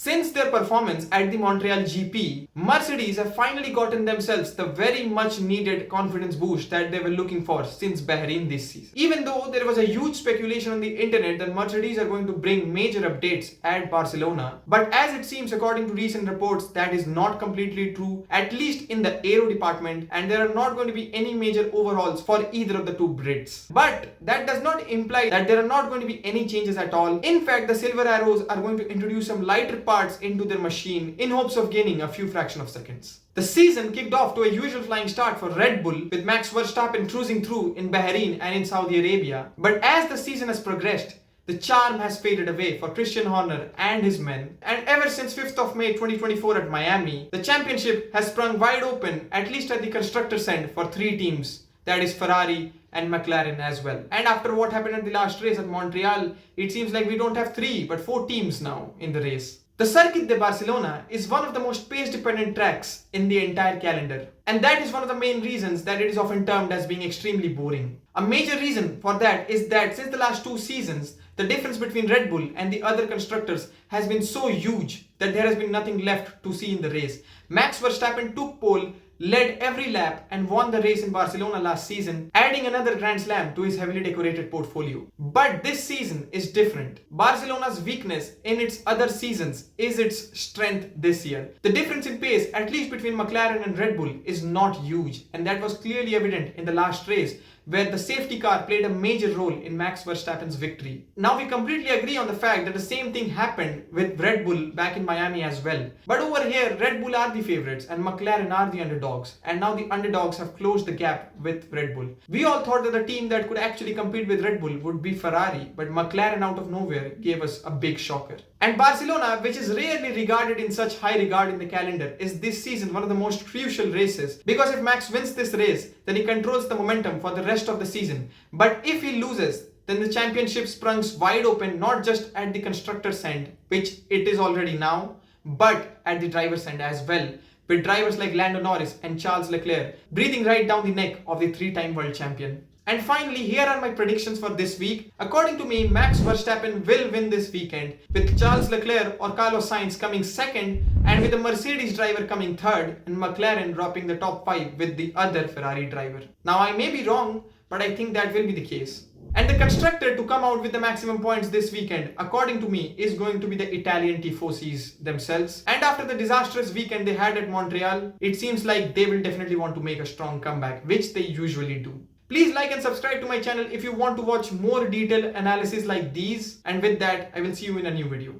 Since their performance at the Montreal GP, Mercedes have finally gotten themselves the very much needed confidence boost that they were looking for since Bahrain this season. Even though there was a huge speculation on the internet that Mercedes are going to bring major updates at Barcelona, but as it seems according to recent reports that is not completely true, at least in the aero department, and there are not going to be any major overhauls for either of the two Brits. But that does not imply that there are not going to be any changes at all. In fact, the Silver Arrows are going to introduce some lighter parts into their machine in hopes of gaining a few fraction of seconds. The season kicked off to a usual flying start for Red Bull, with Max Verstappen cruising through in Bahrain and in Saudi Arabia. But as the season has progressed, the charm has faded away for Christian Horner and his men, and ever since 5th of May 2024 at Miami, the championship has sprung wide open, at least at the constructors' end, for three teams, that is Ferrari and McLaren as well. And after what happened at the last race at Montreal, it seems like we don't have three but four teams now in the race. The Circuit de Barcelona is one of the most pace-dependent tracks in the entire calendar, and that is one of the main reasons that it is often termed as being extremely boring. A major reason for that is that since the last two seasons, the difference between Red Bull and the other constructors has been so huge that there has been nothing left to see in the race. Max Verstappen took pole, led every lap and won the race in Barcelona last season, adding another Grand Slam to his heavily decorated portfolio. But this season is different. Barcelona's weakness in its other seasons is its strength this year. The difference in pace, at least between McLaren and Red Bull, is not huge, and that was clearly evident in the last race, where the safety car played a major role in Max Verstappen's victory. Now we completely agree on the fact that the same thing happened with Red Bull back in Miami as well. But over here, Red Bull are the favorites and McLaren are the underdogs. And now the underdogs have closed the gap with Red Bull. We all thought that the team that could actually compete with Red Bull would be Ferrari, but McLaren out of nowhere gave us a big shocker. And Barcelona, which is rarely regarded in such high regard in the calendar, is this season one of the most crucial races, because if Max wins this race, then he controls the momentum for the rest of the season. But if he loses, then the championship sprungs wide open, not just at the constructor's end, which it is already now, but at the driver's end as well, with drivers like Lando Norris and Charles Leclerc breathing right down the neck of the three-time world champion. And finally, here are my predictions for this week. According to me, Max Verstappen will win this weekend, with Charles Leclerc or Carlos Sainz coming second, and with the Mercedes driver coming third, and McLaren dropping the top 5 with the other Ferrari driver. Now I may be wrong, but I think that will be the case. And the constructor to come out with the maximum points this weekend, according to me, is going to be the Italian Tifosis themselves. And after the disastrous weekend they had at Montreal, it seems like they will definitely want to make a strong comeback, which they usually do. Please like and subscribe to my channel if you want to watch more detailed analysis like these. And with that, I will see you in a new video.